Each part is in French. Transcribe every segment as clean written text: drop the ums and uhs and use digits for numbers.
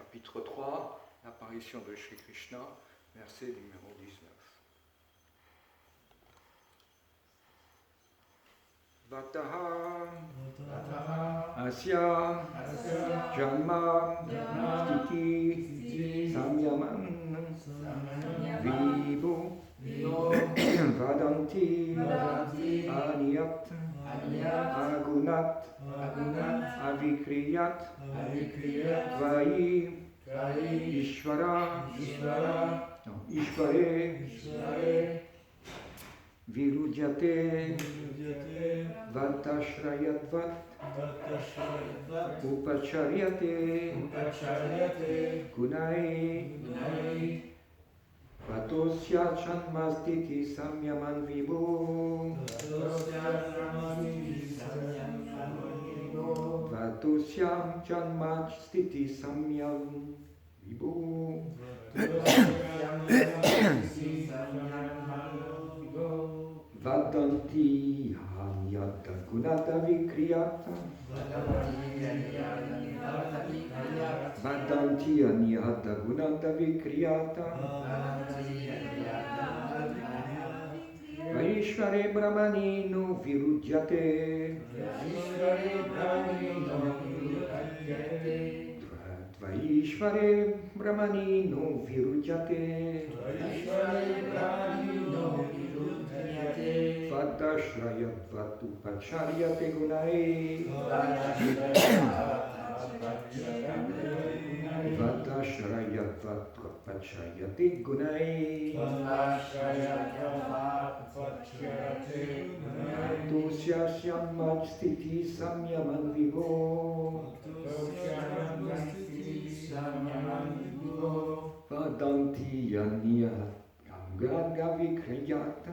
chapitre 3, l'apparition de Shri Krishna, verset numéro 19. Vataha asya janma stiti samyaman vibhu vadanti aniyat agunat avikriyat tvai ishvare virujyate vatashrayatvat upacharyate gunai vatosya chanmastiti samyaman vibhu vatosyam chanmastiti samyam vibhu vadanti hanyata gunata vikriyata vadanti hanyata gunata vikriyata vaishvare brahmanino virujyate vaishvare brahmanino virujyate vatashrayat vatupacharyate gunai vatashrayat vatupacharyate gunai vatosya syammastiti samyaman vibho vadanti yanyat Ganga vikriyata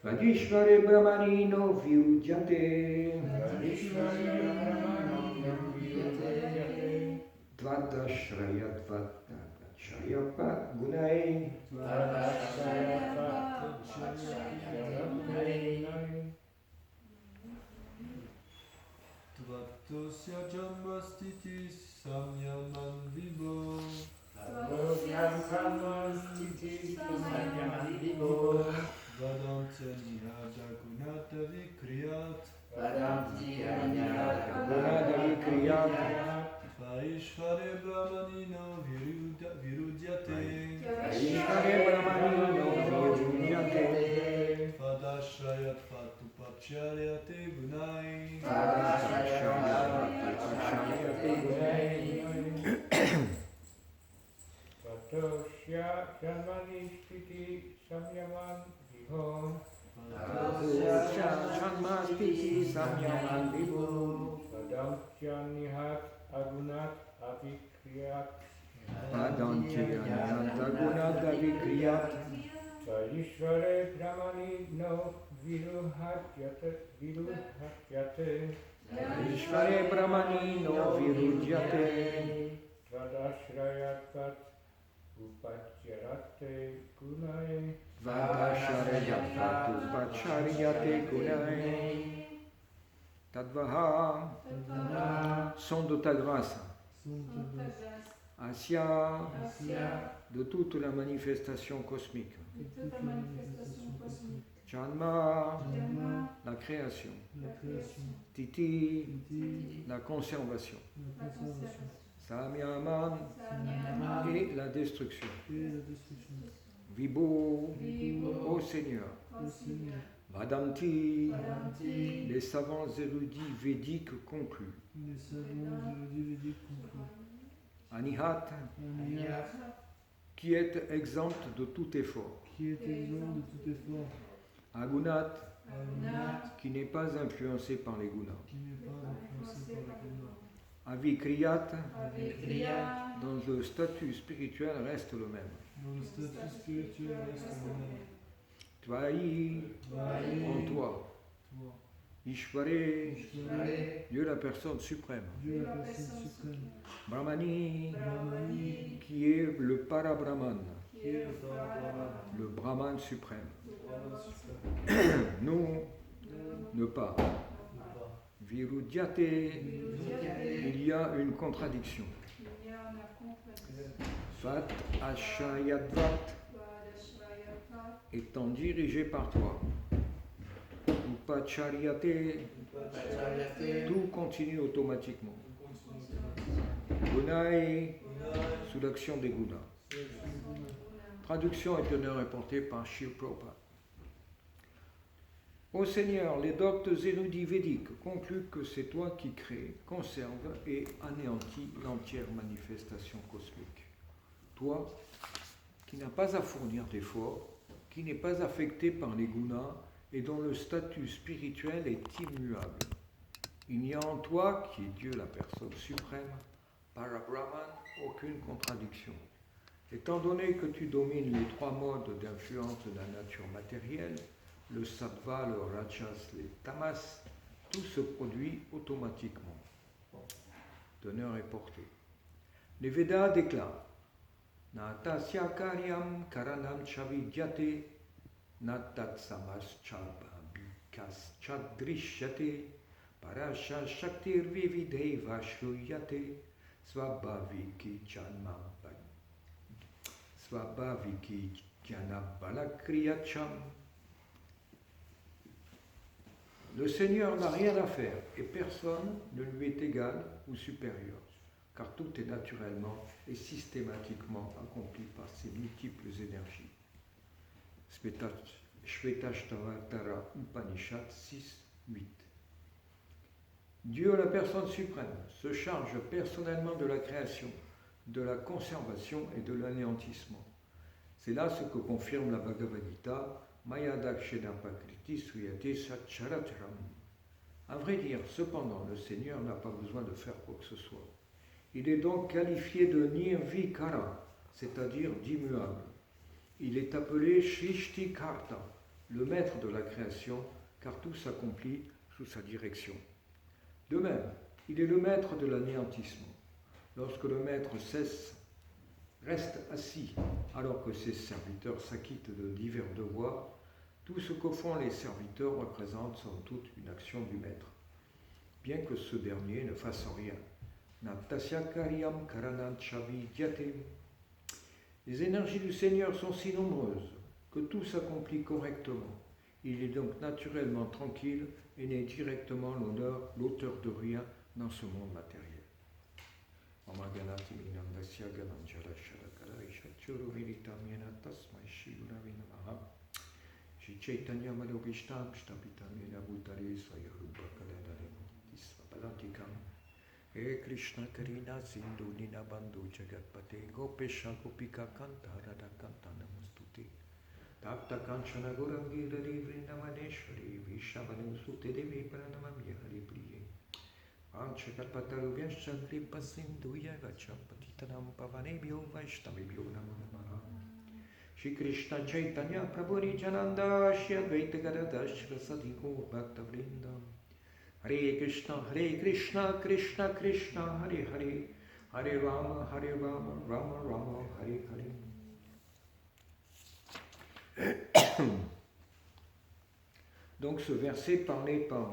Vadishvare brahmanino virujyate Dvadashrayat vatacharyapat gunai Tvatosya janmastiti samyaman vibho Vadanti aniyata gunata vikriyat Vaishvare brahmanino virujyate Vadashrayat vatupacharyate gunai Vatosya janmastiti samyaman vibho Vadantyanihat agunat avikriyat Vaishvare brahmanino virujyate Vadashrayat vat upacharyate gunai Tadvaha, son de ta grâce, Asya, de toute la manifestation cosmique, Janma, la création, Titi, la conservation, Samyaman, et la destruction, Vibhu, ô Seigneur, Vadanti, les savants érudits védiques concluent. Anihat, qui est exempt de tout effort. Agunat, qui n'est pas influencé par les gunas. Avikriyat, dont le statut spirituel reste le même. Tvai, en toi. Ishvare, Dieu la personne suprême. Brahmani, qui est le Parabrahman, le Brahman suprême. Nous, ne pas. Virudyate, Virudyate. il y a une contradiction. Il y a una contradiction. Vat Ashayadvat, Vadashrayatva. étant dirigé par toi. Upacharyate, tout continue automatiquement. Gunai, sous l'action des gunas. Traduction et honneur reportée par Srila Prabhupada. Ô Seigneur, les doctes érudits védiques concluent que c'est toi qui crées, conserves et anéantis l'entière manifestation cosmique. Toi, qui n'as pas à fournir d'efforts, qui n'es pas affecté par les gunas et dont le statut spirituel est immuable. Il n'y a en toi, qui est Dieu la personne suprême, Parabrahman, aucune contradiction. Étant donné que tu domines les trois modes d'influence de la nature matérielle, le sattva, le rajas, les tamas, tout se produit automatiquement. D'honneur est porté. Les Védas déclarent Natasya karyam karanam chavidyate natat samaschabikas chadrishyate parasha shaktir vivideva shruyate svabhaviki janabalakriyacham. Le Seigneur n'a rien à faire et personne ne lui est égal ou supérieur, car tout est naturellement et systématiquement accompli par ses multiples énergies. Shvetashvatara Upanishad 6.8. Dieu, la personne suprême, se charge personnellement de la création, de la conservation et de l'anéantissement. C'est là ce que confirme la Bhagavad Gita, Mayadakshena Pakriti Suyate Satcharatram. À vrai dire, cependant, le Seigneur n'a pas besoin de faire quoi que ce soit. Il est donc qualifié de Nirvikara, c'est-à-dire d'immuable. Il est appelé Shrishtikarta, le maître de la création, car tout s'accomplit sous sa direction. De même, il est le maître de l'anéantissement. Lorsque le maître reste assis alors que ses serviteurs s'acquittent de divers devoirs, tout ce que font les serviteurs représente sans doute une action du maître, bien que ce dernier ne fasse rien. Natasya karyam karanam chavidyate. Les énergies du Seigneur sont si nombreuses que tout s'accomplit correctement. Il est donc naturellement tranquille et n'est directement l'auteur de rien dans ce monde matériel. Chaitanya Madhokishtam Shtapitamena Bhutare Swayarupa Kaladare Svapalantikam He Krishna Karina Sindhu Nina Bandhu Jagatpate Gopesha Gopika Kanta Radha Kanta Namastute Tapta Kanchana Gorangi Radhi Vrindavaneshwari Vishavanu Sute Devi Pranamamya Hari Priye Anchakalpataruvyascha Kripa Sindhu Yagacha Patitanam Pavanebhyo Vaishnavibhyo Namo Namaha Shri Krishna Chaitanya Prabhu Nityananda Shri Advaita Gadadhar Shrasadi Gaur Bhakta Vrinda Hare Krishna, Krishna Krishna, Hare Hare, Hare Rama, Rama Rama, Hare Hare. Donc ce verset parlé par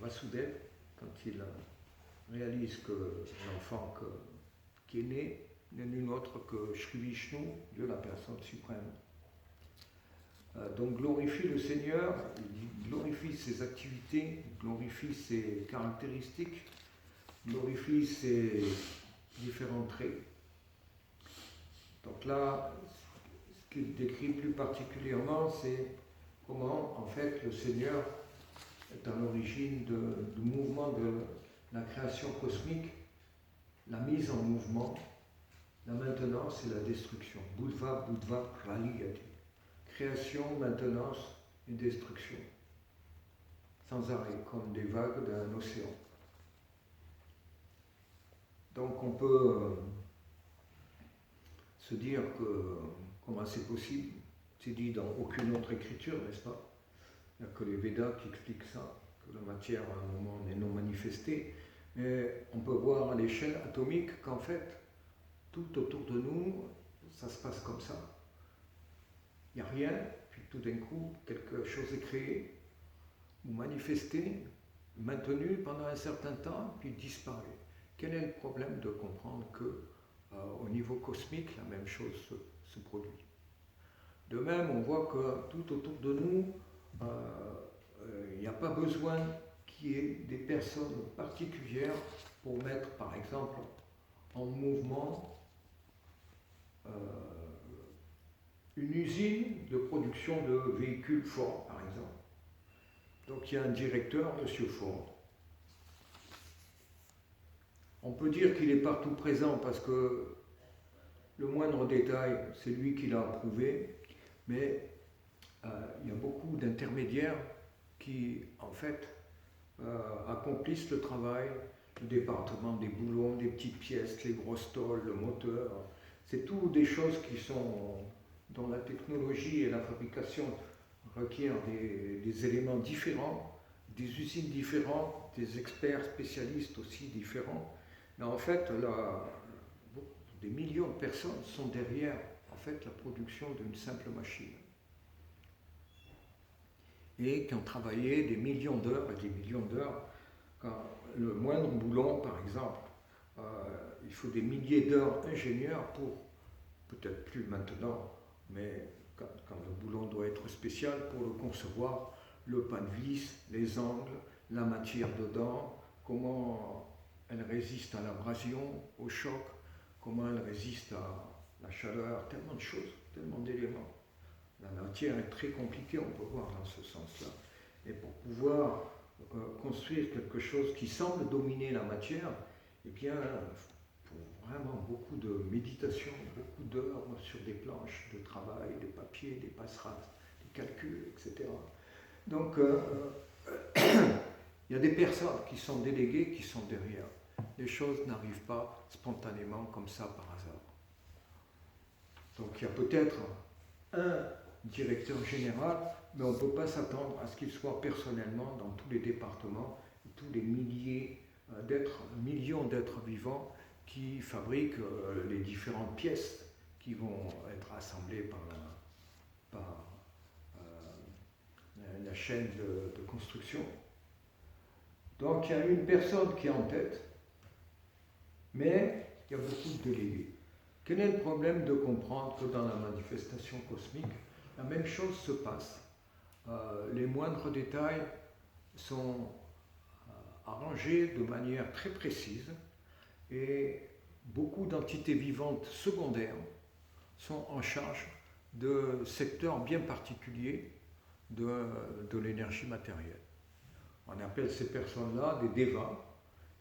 Vasudeva, quand il réalise que l'enfant qui est né n'est nul autre que Shri Vishnu, Dieu la personne suprême. Donc glorifie le Seigneur, il glorifie ses activités, glorifie ses caractéristiques, glorifie ses différents traits. Donc là, ce qu'il décrit plus particulièrement, c'est comment en fait le Seigneur est à l'origine du mouvement de la création cosmique, la mise en mouvement, la maintenance et la destruction. Buddha Praliyati. Création, maintenance et destruction. Sans arrêt, comme des vagues d'un océan. Donc on peut se dire que comment c'est possible, c'est dit dans aucune autre écriture, n'est-ce pas? Il n'y a que les Védas qui expliquent ça, que la matière à un moment n'est non manifestée. Mais on peut voir à l'échelle atomique qu'en fait, tout autour de nous, ça se passe comme ça. Il n'y a rien, puis tout d'un coup, quelque chose est créé, ou manifesté, maintenu pendant un certain temps, puis disparaît. Quel est le problème de comprendre que au niveau cosmique, la même chose se produit? De même, on voit que tout autour de nous, il n'y a pas besoin qu'il y ait des personnes particulières pour mettre, par exemple, en mouvement une usine de production de véhicules Ford, par exemple. Donc il y a un directeur, M. Ford. On peut dire qu'il est partout présent parce que le moindre détail, c'est lui qui l'a approuvé, mais il y a beaucoup d'intermédiaires qui, en fait, accomplissent le travail, le département des boulons, des petites pièces, les grosses tôles, le moteur. C'est tout des choses qui sont dont la technologie et la fabrication requièrent des éléments différents, des usines différentes, des experts spécialistes aussi différents. Mais en fait, des millions de personnes sont derrière en fait, la production d'une simple machine. Et qui ont travaillé des millions d'heures et des millions d'heures. Quand le moindre boulon, par exemple, il faut des milliers d'heures ingénieurs pour, peut-être plus maintenant, mais quand le boulon doit être spécial pour le concevoir, le pan de vis, les angles, la matière dedans, comment elle résiste à l'abrasion, au choc, comment elle résiste à la chaleur, tellement de choses, tellement d'éléments. La matière est très compliquée, on peut voir dans ce sens-là. Et pour pouvoir construire quelque chose qui semble dominer la matière, eh bien, il faut vraiment beaucoup de méditation, beaucoup d'heures sur des planches de travail, des papiers, des passeras, des calculs, etc. Donc, il y a des personnes qui sont déléguées, qui sont derrière. Les choses n'arrivent pas spontanément comme ça par hasard. Donc, il y a peut-être un directeur général, mais on ne peut pas s'attendre à ce qu'il soit personnellement dans tous les départements, tous les millions d'êtres vivants qui fabriquent les différentes pièces qui vont être assemblées par la chaîne de construction. Donc il y a une personne qui est en tête, mais il y a beaucoup de délégués. Quel est le problème de comprendre que dans la manifestation cosmique, la même chose se passe. Les moindres détails sont arrangés de manière très précise et beaucoup d'entités vivantes secondaires sont en charge de secteurs bien particuliers de l'énergie matérielle. On appelle ces personnes-là des devas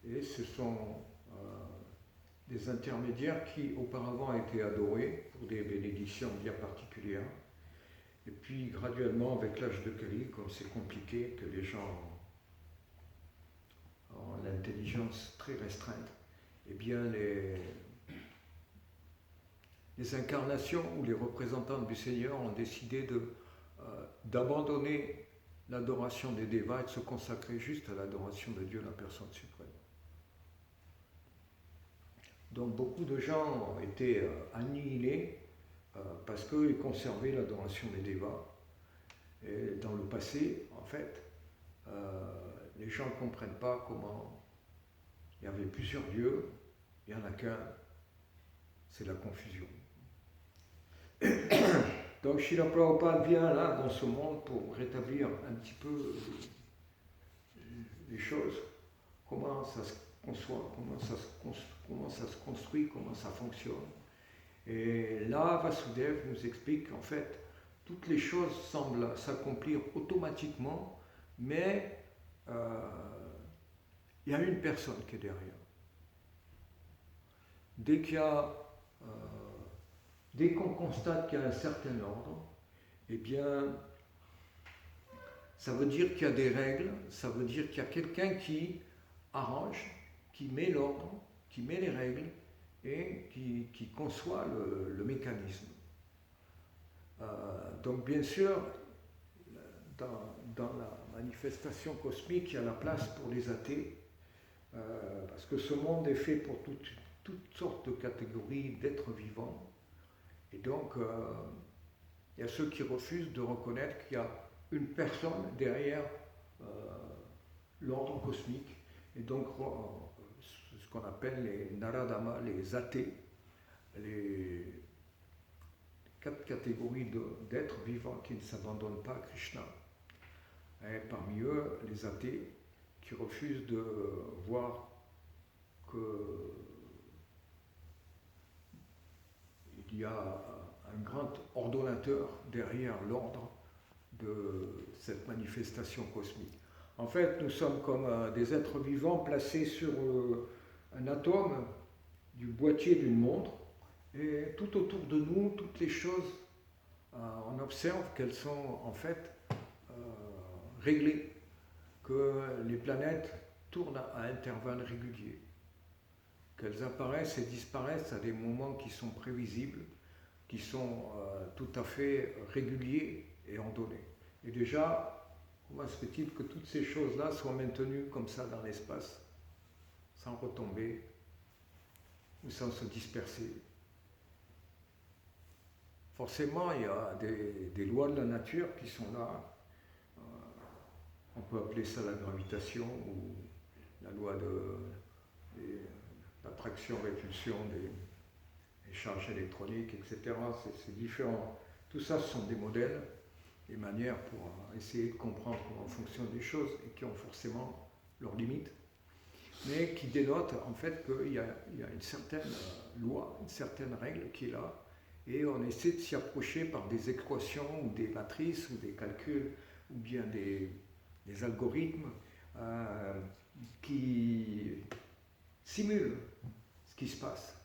et ce sont des intermédiaires qui auparavant étaient adorés pour des bénédictions bien particulières. Et puis graduellement, avec l'âge de Kali, comme c'est compliqué, que les gens ont l'intelligence très restreinte, eh bien les incarnations ou les représentants du Seigneur ont décidé d'abandonner l'adoration des devas et de se consacrer juste à l'adoration de Dieu, la personne suprême. Donc beaucoup de gens ont été annihilés parce qu'ils conservaient l'adoration des devas. Et dans le passé, en fait, les gens ne comprennent pas comment il y avait plusieurs dieux, il n'y en a qu'un, c'est la confusion. Donc Srila Prabhupada vient là dans ce monde pour rétablir un petit peu les choses, comment ça se conçoit, comment ça se construit, comment ça fonctionne. Et là, Vasudev nous explique qu'en fait, toutes les choses semblent s'accomplir automatiquement, mais il y a une personne qui est derrière. Dès qu'on constate qu'il y a un certain ordre, eh bien, ça veut dire qu'il y a des règles, ça veut dire qu'il y a quelqu'un qui arrange, qui met l'ordre, qui met les règles et qui conçoit le mécanisme. Donc bien sûr, dans la manifestation cosmique, il y a la place pour les athées, parce que ce monde est fait pour toutes sortes de catégories d'êtres vivants. Et donc, il il y a ceux qui refusent de reconnaître qu'il y a une personne derrière l'ordre cosmique, et donc ce qu'on appelle les Naradama, les athées, les 4 catégories d'êtres vivants qui ne s'abandonnent pas à Krishna. Et parmi eux, les athées qui refusent de voir que il y a un grand ordonnateur derrière l'ordre de cette manifestation cosmique. En fait, nous sommes comme des êtres vivants placés sur un atome du boîtier d'une montre, et tout autour de nous, toutes les choses, on observe qu'elles sont en fait réglées, que les planètes tournent à intervalles réguliers, qu'elles apparaissent et disparaissent à des moments qui sont prévisibles, qui sont tout à fait réguliers et ordonnés. Et déjà, comment se fait-il que toutes ces choses-là soient maintenues comme ça dans l'espace, sans retomber ou sans se disperser? Forcément, il y a des lois de la nature qui sont là. On peut appeler ça la gravitation ou la loi de l'attraction-répulsion des charges électroniques, etc. C'est différent. Tout ça, ce sont des modèles, des manières pour essayer de comprendre comment fonctionnent les choses et qui ont forcément leurs limites, mais qui dénotent en fait qu'il y a une certaine loi, une certaine règle qui est là, et on essaie de s'y approcher par des équations ou des matrices ou des calculs ou bien des algorithmes qui simulent ce qui se passe.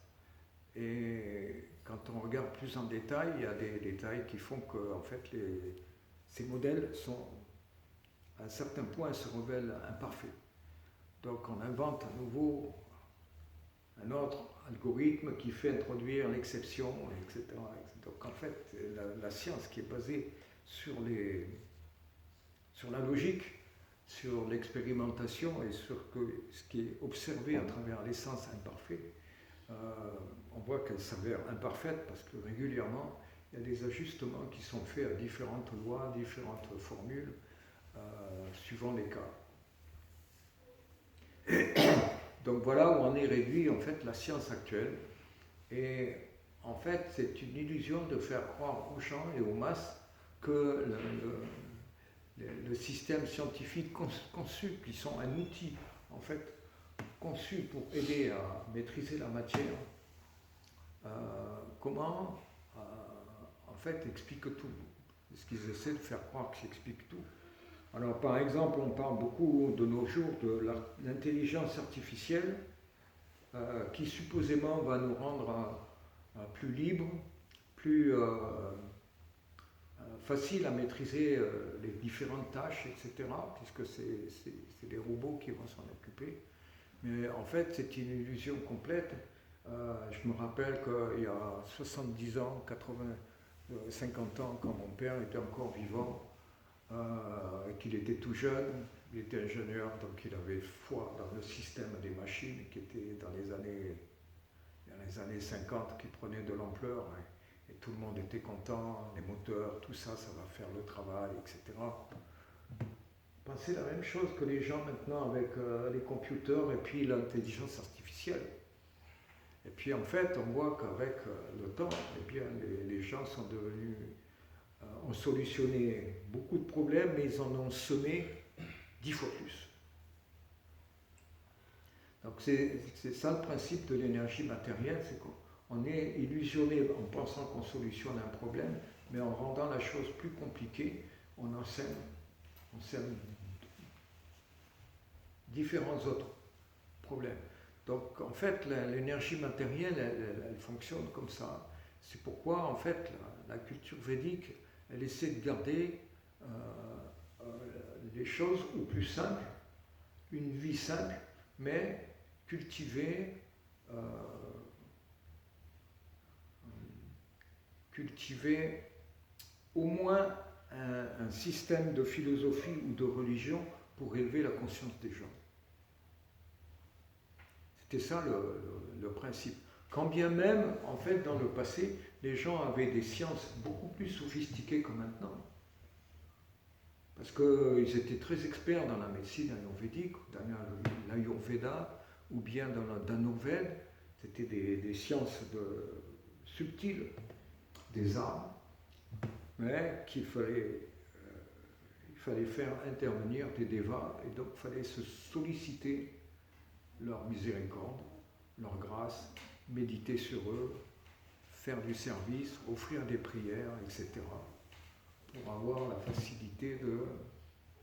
Et quand on regarde plus en détail, il y a des détails qui font que en fait, ces modèles sont, à un certain point, se révèlent imparfaits. Donc on invente à nouveau un autre algorithme qui fait introduire l'exception, etc. Donc en fait, la science qui est basée sur la logique, sur l'expérimentation et sur ce qui est observé à travers l'essence imparfaite, on voit qu'elle s'avère imparfaite parce que régulièrement, il y a des ajustements qui sont faits à différentes lois, différentes formules, suivant les cas. Donc voilà où on est réduit en fait la science actuelle. Et en fait, c'est une illusion de faire croire aux gens et aux masses que le système scientifique conçu, qui sont un outil en fait conçu pour aider à maîtriser la matière, comment en fait explique tout. Ce qu'ils essaient de faire croire qu'ils expliquent tout. Alors par exemple, on parle beaucoup de nos jours de l'intelligence artificielle qui supposément va nous rendre plus libres, plus facile à maîtriser les différentes tâches, etc., puisque c'est des robots qui vont s'en occuper. Mais en fait, c'est une illusion complète. Je me rappelle qu'il y a 70 ans, 80, 50 ans, quand mon père était encore vivant, qu'il était tout jeune, il était ingénieur, donc il avait foi dans le système des machines qui était dans les années 50, qui prenait de l'ampleur, et tout le monde était content, les moteurs, tout ça, ça va faire le travail, etc. Pensez la même chose que les gens maintenant avec les computers et puis l'intelligence artificielle. Et puis en fait, on voit qu'avec le temps, eh bien, les gens sont devenus, ont solutionné beaucoup de problèmes, mais ils en ont semé 10 fois plus. Donc c'est ça le principe de l'énergie matérielle, c'est qu'on est illusionné en pensant qu'on solutionne un problème, mais en rendant la chose plus compliquée, on sème différents autres problèmes. Donc en fait, l'énergie matérielle, elle fonctionne comme ça. C'est pourquoi en fait, la culture védique, elle essaie de garder les choses au plus simple, une vie simple, mais cultiver au moins un système de philosophie ou de religion pour élever la conscience des gens. C'était ça le principe. Quand bien même, en fait, dans le passé, les gens avaient des sciences beaucoup plus sophistiquées que maintenant. Parce qu'ils étaient très experts dans la médecine ayurvédique, dans l'Ayurveda, ou bien dans la Danoved. C'était des sciences subtiles, des arts, mais il fallait faire intervenir des devas, et donc il fallait se solliciter leur miséricorde, leur grâce, méditer sur eux, faire du service, offrir des prières, etc., pour avoir la facilité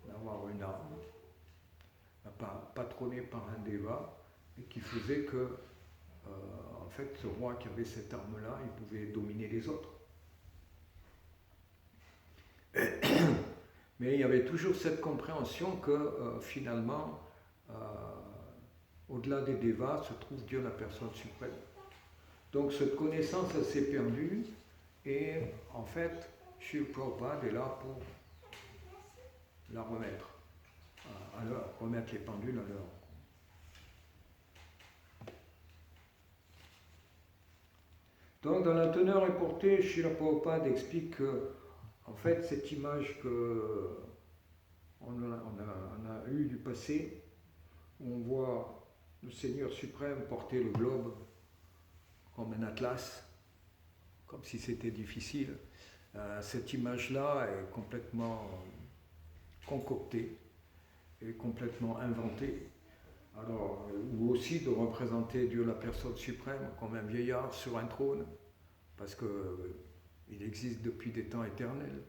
d'avoir une âme patronnée par un deva, et qui faisait que, en fait, ce roi qui avait cette arme-là, il pouvait dominer les autres. Mais il y avait toujours cette compréhension que, finalement, au-delà des devas se trouve Dieu, la personne suprême. Donc cette connaissance, elle s'est perdue, et en fait, Srila Prabhupada est là pour la remettre à l'heure, remettre les pendules à l'heure. Donc dans la teneur et portée, Srila Prabhupada explique que, en fait, cette image qu'on a eue du passé, où on voit le Seigneur suprême porter le globe comme un atlas, comme si c'était difficile, cette image-là est complètement concoctée et complètement inventée. Alors, ou aussi de représenter Dieu, la personne suprême, comme un vieillard sur un trône, parce qu'il existe depuis des temps éternels.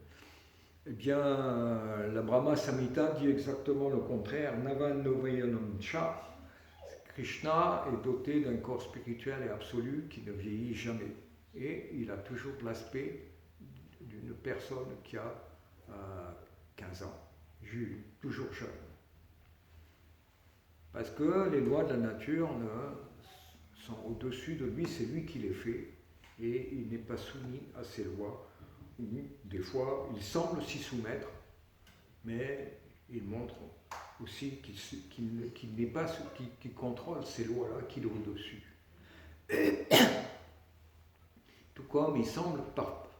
Eh bien, la Brahma Samhita dit exactement le contraire. Navan Novayanam Cha. Krishna est doté d'un corps spirituel et absolu qui ne vieillit jamais. Et il a toujours l'aspect d'une personne qui a 15 ans, toujours jeune. Parce que les lois de la nature sont au-dessus de lui, c'est lui qui les fait, et il n'est pas soumis à ces lois, où des fois il semble s'y soumettre, mais il montre aussi qu'il n'est pas qui contrôle ces lois-là, qu'il est au-dessus. Tout comme il semble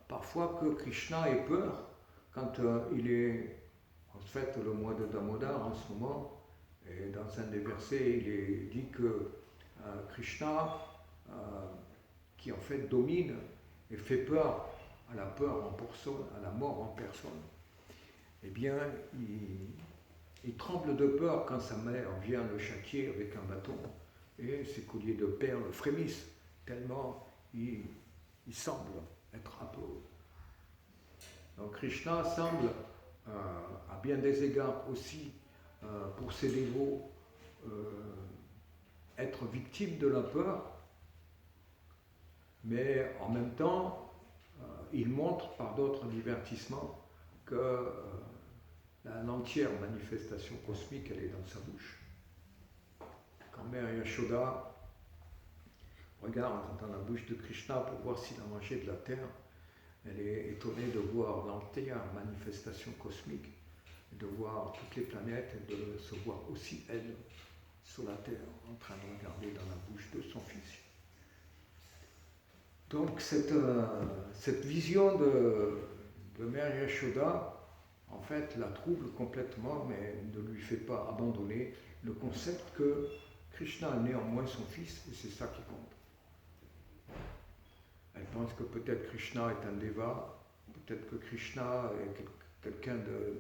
parfois que Krishna ait peur quand il est, en fait, le mois de Damodar en ce moment, et dans un des versets, il est dit que Krishna, qui en fait domine et fait peur à la peur en personne, à la mort en personne, eh bien, il tremble de peur quand sa mère vient le châtier avec un bâton, et ses colliers de perles frémissent, tellement il semble être un peu... Donc Krishna semble, à bien des égards aussi, pour ses dévots, être victime de la peur, mais en même temps, il montre par d'autres divertissements que l'entière manifestation cosmique, elle est dans sa bouche. Quand Mère Yashoda regarde dans la bouche de Krishna pour voir s'il a mangé de la terre, elle est étonnée de voir l'entière manifestation cosmique, de voir toutes les planètes et de se voir aussi elle sur la terre en train de regarder dans la bouche de son fils. Donc cette vision de Mère Yashoda, en fait, la trouble complètement, mais ne lui fait pas abandonner le concept que Krishna est néanmoins son fils, et c'est ça qui compte. Elle pense que peut-être Krishna est un deva, peut-être que Krishna est quelqu'un de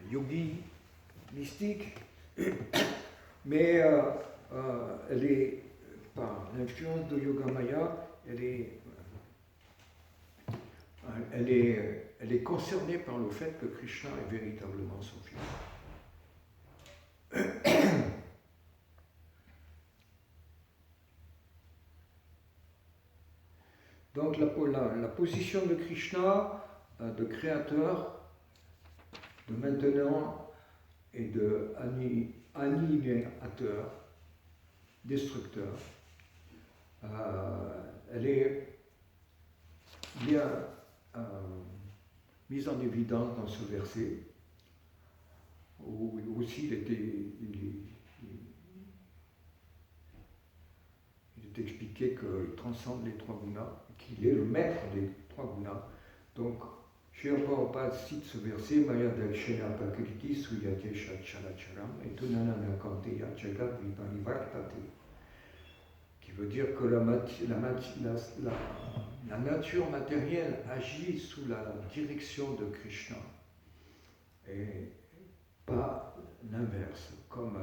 un yogi, mystique, mais elle est, par l'influence de Yogamaya, elle est concernée par le fait que Krishna est véritablement son fils. Donc la position de Krishna, de créateur, de maintenant et de annihilateur, destructeur, elle est bien mise en évidence dans ce verset, où aussi il C'est expliqué qu'il transcende les 3 gunas, qu'il est le maître des 3 gunas. Donc, Srila Prabhupada cite ce verset, Maya Dakshina Pakriti Suyate Chalacharam et Tunanana Kanteya Jagat Vipanivartate, qui veut dire que la nature matérielle agit sous la direction de Krishna et pas l'inverse, comme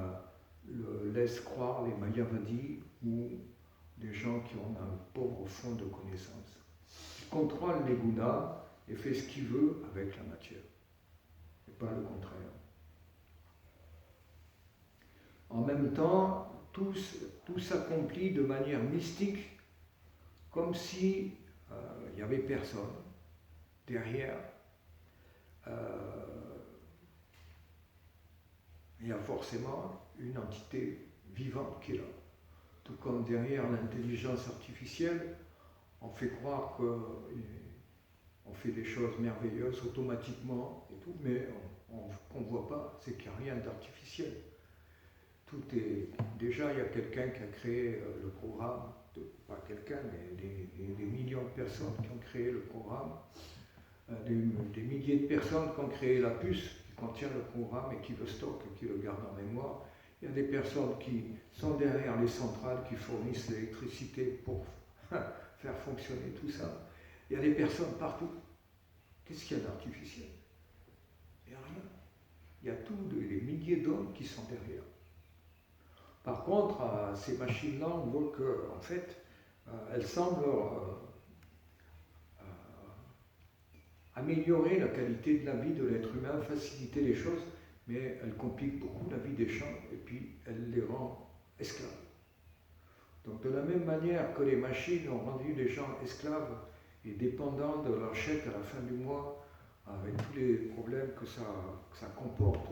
le laissent croire les Mayavadis ou des gens qui ont un pauvre fond de connaissances. Il contrôle les gunas et fait ce qu'il veut avec la matière, et pas le contraire. En même temps, tout s'accomplit de manière mystique, comme si il n'y avait personne derrière. Il y a forcément une entité vivante qui est là. Tout comme derrière l'intelligence artificielle, on fait croire qu'on fait des choses merveilleuses automatiquement et tout, mais on ne voit pas, c'est qu'il n'y a rien d'artificiel. Tout est. Déjà, il y a quelqu'un qui a créé le programme, pas quelqu'un, mais des millions de personnes qui ont créé le programme, des milliers de personnes qui ont créé la puce qui contient le programme et qui le stocke, qui le garde en mémoire. Il y a des personnes qui sont derrière les centrales qui fournissent l'électricité pour faire fonctionner tout ça. Il y a des personnes partout. Qu'est-ce qu'il y a d'artificiel? Il n'y a rien. Il y a des milliers d'hommes qui sont derrière. Par contre, ces machines-là, on voit qu'en fait, elles semblent améliorer la qualité de la vie de l'être humain, faciliter les choses, mais elles compliquent beaucoup la vie des gens et puis elles les rendent esclaves. Donc de la même manière que les machines ont rendu les gens esclaves et dépendants de leur chèque à la fin du mois, avec tous les problèmes que ça comporte,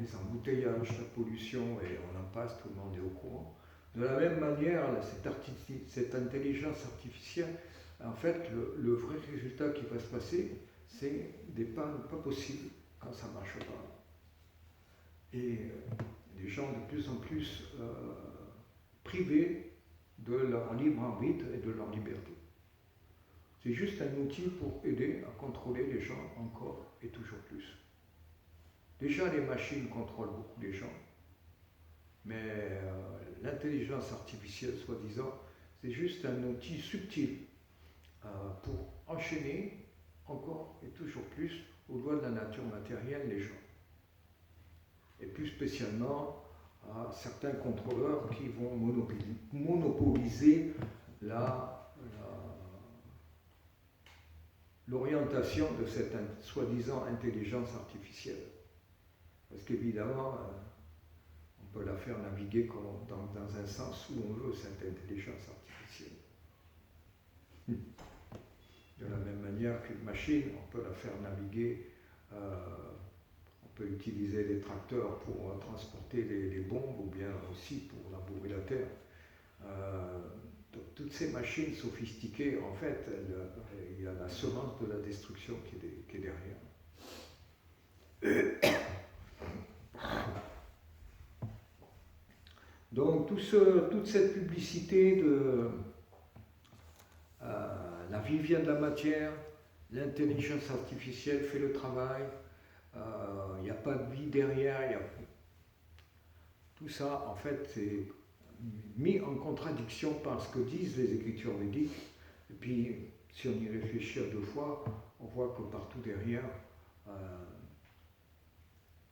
les embouteillages, la pollution, et on en passe, tout le monde est au courant. De la même manière, cette intelligence artificielle, en fait, le vrai résultat qui va se passer, c'est des pannes pas possibles quand ça ne marche pas. Et les gens de plus en plus privés de leur libre arbitre et de leur liberté. C'est juste un outil pour aider à contrôler les gens encore et toujours plus. Déjà, les machines contrôlent beaucoup les gens, mais l'intelligence artificielle, soi-disant, c'est juste un outil subtil pour enchaîner encore et toujours plus aux lois de la nature matérielle les gens. Et plus spécialement à certains contrôleurs qui vont monopoliser l'orientation de cette soi-disant intelligence artificielle. Parce qu'évidemment, on peut la faire naviguer dans un sens où on veut, cette intelligence artificielle. De la même manière qu'une machine, on peut la faire naviguer, on peut utiliser des tracteurs pour transporter les bombes ou bien aussi pour labourer la terre. Donc, toutes ces machines sophistiquées, en fait, il y a la semence de la destruction qui est derrière. Donc toute cette publicité de la vie vient de la matière, l'intelligence artificielle fait le travail, il n'y a pas de vie derrière, tout ça en fait c'est mis en contradiction par ce que disent les écritures védiques. Et puis si on y réfléchit à 2 fois, on voit que partout derrière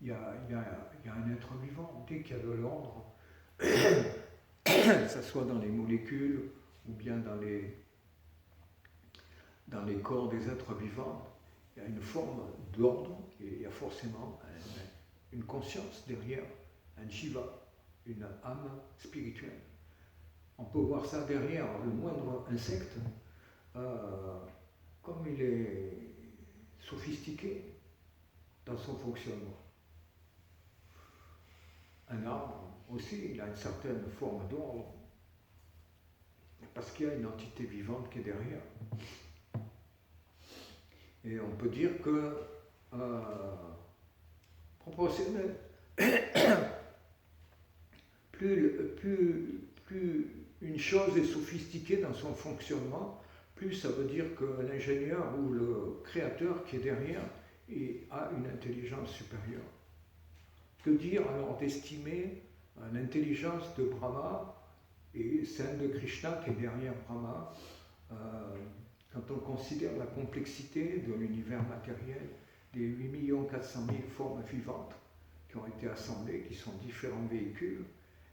il y a un être vivant. Dès qu'il y a de l'ordre, que ce soit dans les molécules ou bien dans les corps des êtres vivants, il y a une forme d'ordre et il y a forcément une conscience derrière, un jiva, une âme spirituelle. On peut voir ça derrière le moindre insecte, comme il est sophistiqué dans son fonctionnement. Un arbre aussi, il a une certaine forme d'ordre, parce qu'il y a une entité vivante qui est derrière. Et on peut dire que proportionnel, plus une chose est sophistiquée dans son fonctionnement, plus ça veut dire que l'ingénieur ou le créateur qui est derrière a une intelligence supérieure. Que dire alors d'estimer l'intelligence de Brahma et celle de Krishna qui est derrière Brahma, quand on considère la complexité de l'univers matériel, des 8 400 000 formes vivantes qui ont été assemblées, qui sont différents véhicules,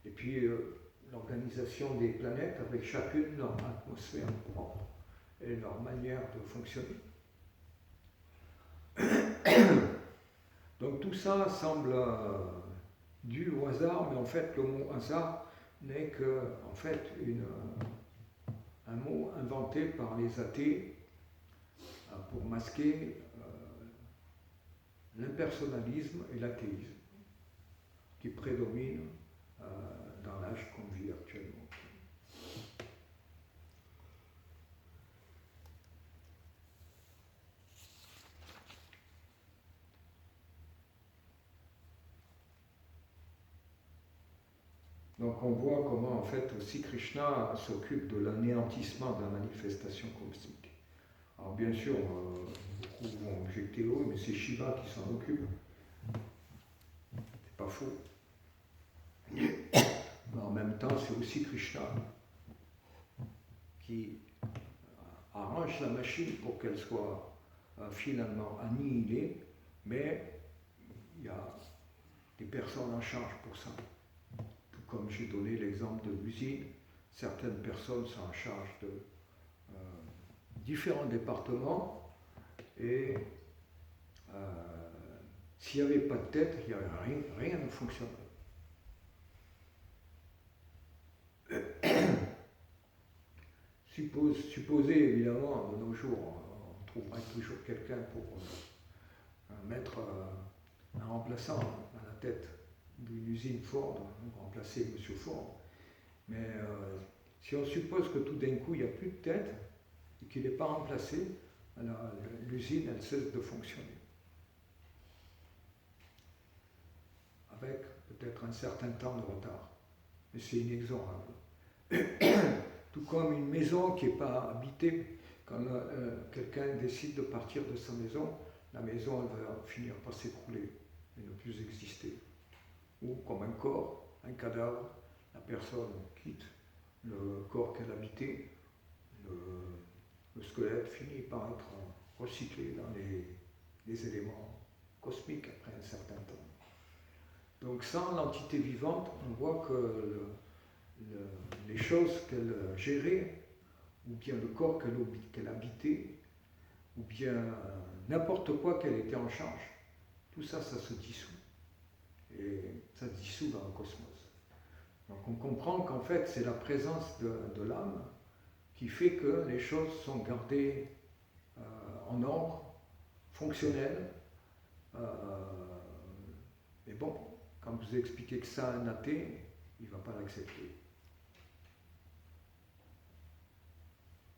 et puis l'organisation des planètes avec chacune leur atmosphère propre et leur manière de fonctionner. Donc tout ça semble dû au hasard, mais en fait le mot hasard n'est que en fait un mot inventé par les athées pour masquer l'impersonnalisme et l'athéisme qui prédominent dans l'âge qu'on vit actuellement. Donc on voit comment en fait aussi Krishna s'occupe de l'anéantissement de la manifestation cosmique. Alors bien sûr, beaucoup vont objecter, oh, mais c'est Shiva qui s'en occupe. C'est pas faux. Mais en même temps, c'est aussi Krishna qui arrange la machine pour qu'elle soit finalement annihilée, mais il y a des personnes en charge pour ça. Tout comme j'ai donné l'exemple de l'usine, certaines personnes sont en charge de différents départements et s'il n'y avait pas de tête, il n'y aurait rien ne fonctionnerait. Supposez évidemment, de nos jours, on trouverait toujours quelqu'un pour mettre un remplaçant à la tête d'une usine Ford, remplacer M. Ford. Mais si on suppose que tout d'un coup il n'y a plus de tête et qu'il n'est pas remplacé, alors l'usine elle cesse de fonctionner. Avec peut-être un certain temps de retard. Mais c'est inexorable. Tout comme une maison qui n'est pas habitée, quand quelqu'un décide de partir de sa maison, la maison elle va finir par s'écrouler et ne plus exister. Ou comme un corps, un cadavre, la personne quitte le corps qu'elle habitait, le squelette finit par être recyclé dans les éléments cosmiques après un certain temps. Donc sans l'entité vivante, on voit que les choses qu'elle gérait, ou bien le corps qu'elle habitait, ou bien n'importe quoi qu'elle était en charge, tout ça, ça se dissout. Et ça se dissout dans le cosmos. Donc on comprend qu'en fait, c'est la présence de l'âme qui fait que les choses sont gardées en ordre, fonctionnelles. Mais bon, quand vous expliquez que ça à un athée, il ne va pas l'accepter.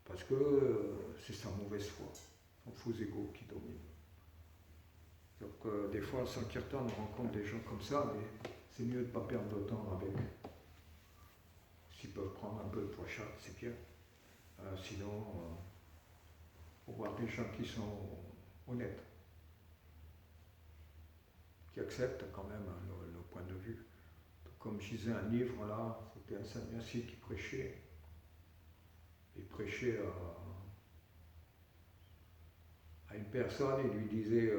Parce que c'est sa mauvaise foi, son faux ego qui domine. Donc des fois, sans Sankirtan, on rencontre des gens comme ça, mais c'est mieux de ne pas perdre de temps avec. S'ils peuvent prendre un peu de prachat, c'est bien. Sinon, faut voir des gens qui sont honnêtes, qui acceptent quand même le point de vue. Comme je disais un livre là, c'était un sannyasi qui prêchait. Il prêchait à une personne et lui disait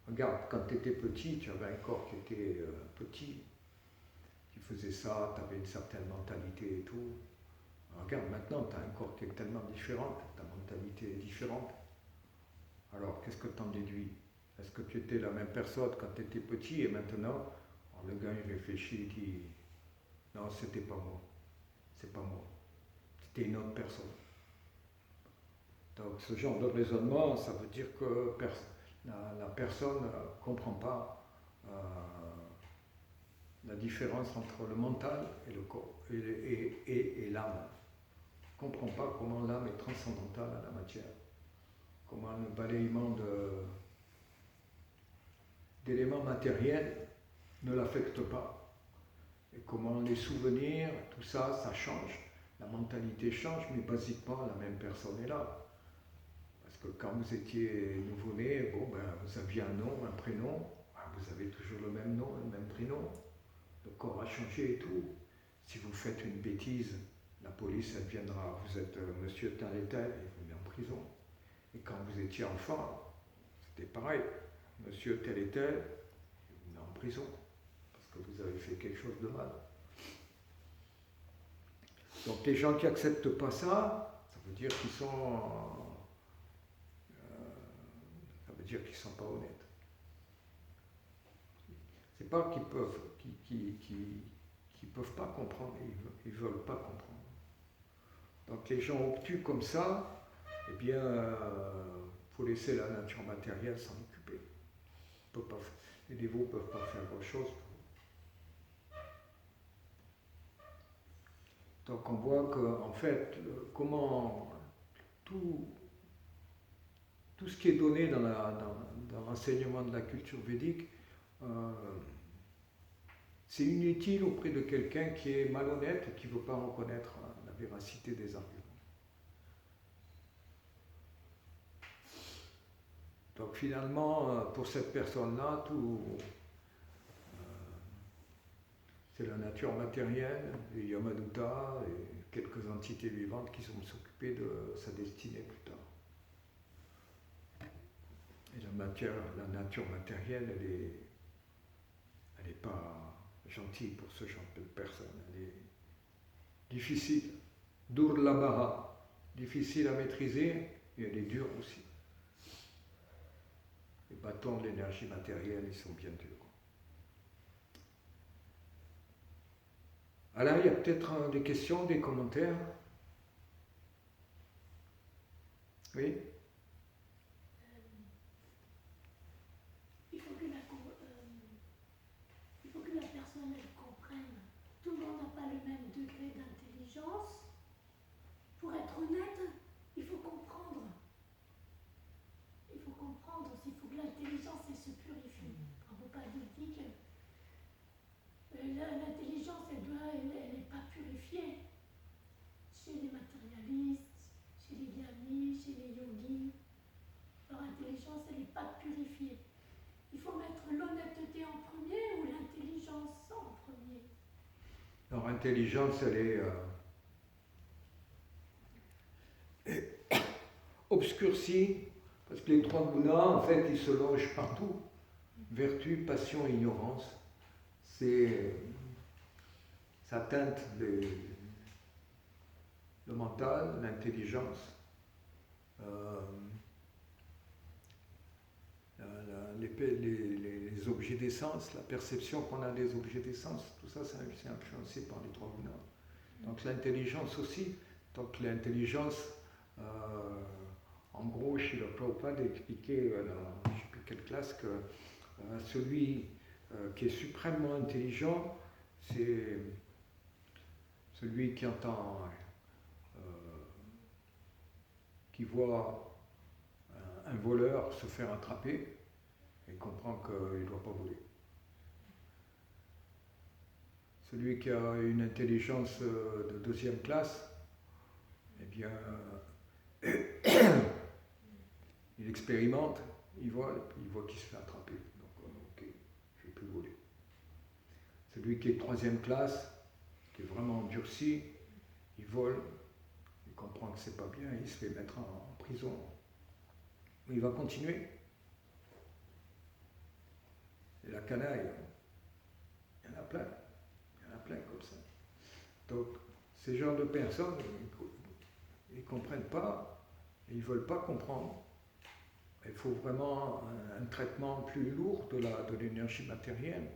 regarde, quand tu étais petit, tu avais un corps qui était petit, tu faisais ça, tu avais une certaine mentalité et tout. Regarde, maintenant, tu as un corps qui est tellement différent, ta mentalité est différente. Alors, qu'est-ce que tu en déduis? Est-ce que tu étais la même personne quand tu étais petit et maintenant? Alors, le gars, il réfléchit, il dit non, c'était pas moi. C'est pas moi. C'était une autre personne. Donc, ce genre de raisonnement, ça veut dire que la personne ne comprend pas la différence entre le mental et le corps et l'âme. Ne comprend pas comment l'âme est transcendantale à la matière, comment le balayement d'éléments matériels ne l'affecte pas. Et comment les souvenirs, tout ça, ça change. La mentalité change, mais basiquement, la même personne est là. Parce que quand vous étiez nouveau-né, bon, ben, vous aviez un nom, un prénom, ben, vous avez toujours le même nom, le même prénom. Le corps a changé et tout. Si vous faites une bêtise, la police, elle viendra, vous êtes monsieur tel et tel, et vous met en prison. Et quand vous étiez enfant, c'était pareil. Monsieur tel et tel, il vous met en prison. Parce que vous avez fait quelque chose de mal. Donc les gens qui n'acceptent pas ça, ça veut dire qu'ils sont... ça veut dire qu'ils ne sont pas honnêtes. C'est pas qu'ils peuvent, qu'ils peuvent pas comprendre, ils veulent pas comprendre. Donc les gens obtus comme ça, eh bien, faut laisser la nature matérielle s'en occuper. Les dévots ne peuvent pas faire autre chose. Donc on voit que, en fait, comment tout ce qui est donné dans l'enseignement de la culture védique, c'est inutile auprès de quelqu'un qui est malhonnête et qui ne veut pas reconnaître la véracité des arguments. Donc finalement, pour cette personne-là, c'est la nature matérielle, les Yamaduta et quelques entités vivantes qui vont s'occuper de sa destinée plus tard. Et la nature matérielle, elle n'est pas gentille pour ce genre de personnes. Elle est difficile, durlabha, difficile à maîtriser, et elle est dure aussi. Les bâtons de l'énergie matérielle, ils sont bien durs. Alors, il y a peut-être des questions, des commentaires. Oui? Il faut que la personne elle comprenne. Tout le monde n'a pas le même degré d'intelligence. Pour être honnête, il faut comprendre. Il faut comprendre aussi. Il faut que l'intelligence elle se purifie. Prabhupada nous dit que l'intelligence elle n'est pas purifiée. Chez les matérialistes, chez les gyanis, chez les yogis, leur intelligence elle n'est pas purifiée. Il faut mettre l'honnêteté en premier ou l'intelligence en premier? Leur intelligence, elle est obscurcie, parce que les trois gunas, en fait, ils se logent partout. Vertu, passion, ignorance. Ça teinte le mental, l'intelligence, les objets des sens, la perception qu'on a des objets des sens, tout ça, c'est influencé par les trois gunas. Donc l'intelligence aussi, donc l'intelligence, en gros, Srila Prabhupada expliquait dans je ne sais plus quelle classe que celui qui est suprêmement intelligent, c'est celui qui entend, qui voit un voleur se faire attraper et comprend qu'il ne doit pas voler. Celui qui a une intelligence de deuxième classe, eh bien, il expérimente, il voit qu'il se fait attraper. Donc, ok, je ne vais plus voler. Celui qui est de troisième classe, qui est vraiment endurci, il vole, il comprend que c'est pas bien, il se fait mettre en prison. Mais il va continuer. Et la canaille, il y en a plein. Il y en a plein comme ça. Donc, ces genres de personnes, ils ne comprennent pas, et ils ne veulent pas comprendre. Il faut vraiment un traitement plus lourd de l'énergie matérielle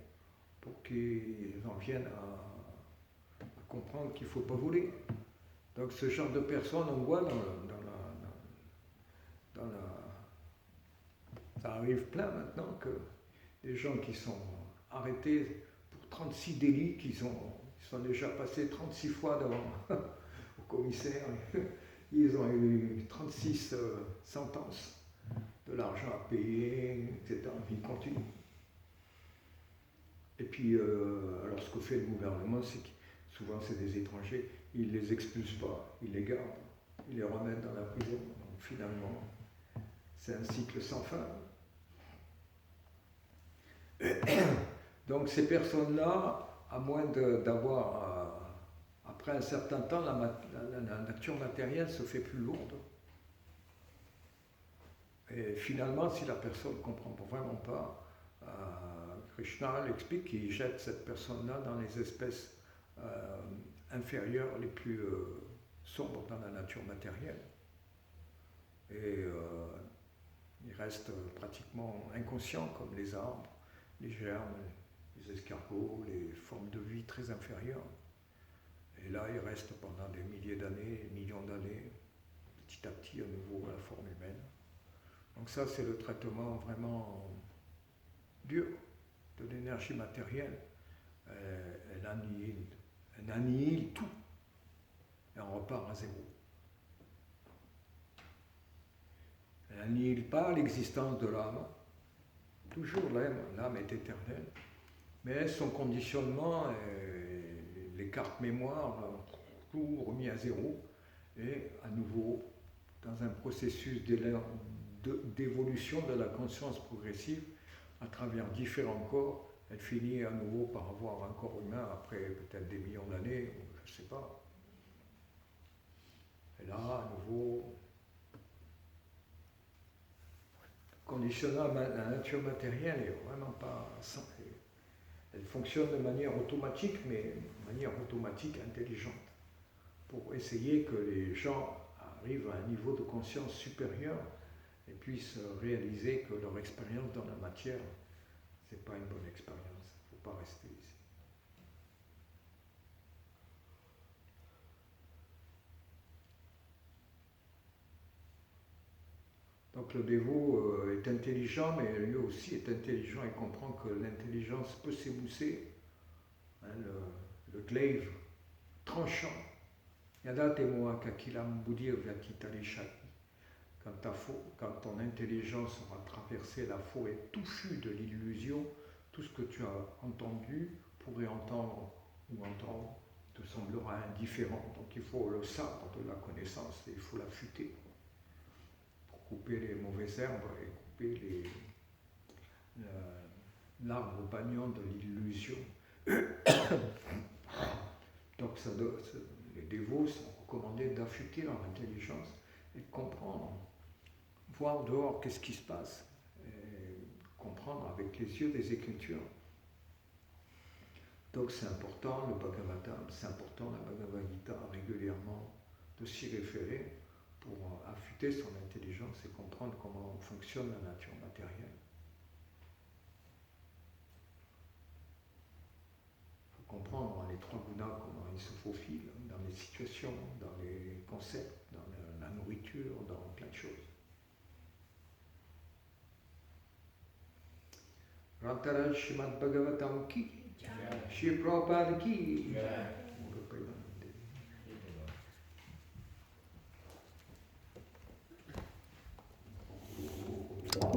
pour qu'ils en viennent à comprendre qu'il ne faut pas voler. Donc ce genre de personnes, on voit ça arrive plein maintenant que des gens qui sont arrêtés pour 36 délits, ils sont déjà passés 36 fois devant au commissaire, ils ont eu 36 sentences, de l'argent à payer, etc. Ils continuent. Et puis, alors ce que fait le gouvernement, c'est que souvent c'est des étrangers, ils ne les expulsent pas, ils les gardent, ils les remettent dans la prison. Donc finalement, c'est un cycle sans fin. Donc ces personnes-là, à moins d'avoir, après un certain temps, la nature matérielle se fait plus lourde. Et finalement, si la personne ne comprend vraiment pas, Krishna l'explique qu'il jette cette personne-là dans les espèces inférieures les plus sombres dans la nature matérielle. Et il reste pratiquement inconscient comme les arbres, les germes, les escargots, les formes de vie très inférieures. Et là, il reste pendant des milliers d'années, millions d'années, petit à petit à nouveau à la forme humaine. Donc ça, c'est le traitement vraiment dur de l'énergie matérielle. Elle annihile tout. Et on repart à zéro. Elle n'annihile pas l'existence de l'âme. Toujours l'âme est éternelle. Mais son conditionnement, les cartes mémoire, tout remis à zéro. Et à nouveau, dans un processus d'évolution de la conscience progressive, à travers différents corps, elle finit à nouveau par avoir un corps humain après peut-être des millions d'années, je ne sais pas. Et là, à nouveau, conditionnant la nature matérielle n'est vraiment pas simple. Elle fonctionne de manière automatique, mais de manière automatique intelligente, pour essayer que les gens arrivent à un niveau de conscience supérieur et puissent réaliser que leur expérience dans la matière, ce n'est pas une bonne expérience. Il ne faut pas rester ici. Donc le dévot est intelligent, mais lui aussi est intelligent et comprend que l'intelligence peut s'émousser. Hein, le glaive tranchant. Yada te moa kakilam buddhir vyakitale shaki. Quand ton intelligence aura traversé la forêt touffue de l'illusion, tout ce que tu as entendu, pourrais entendre ou entendre, te semblera indifférent. Donc il faut le sabre de la connaissance, et il faut l'affûter pour couper les mauvaises herbes et couper l'arbre bagnant de l'illusion. Donc les dévots sont recommandés d'affûter leur intelligence et de comprendre, voir dehors qu'est-ce qui se passe, et comprendre avec les yeux des Écritures. Donc c'est important, le Bhagavatam, c'est important la Bhagavad Gita régulièrement de s'y référer pour affûter son intelligence et comprendre comment fonctionne la nature matérielle. Il faut comprendre dans les trois gunas comment ils se faufilent dans les situations, dans les concepts, dans la nourriture, dans plein de choses. Rantaraj Srimad Bhagavatam ki, Shri Prabhupada ki,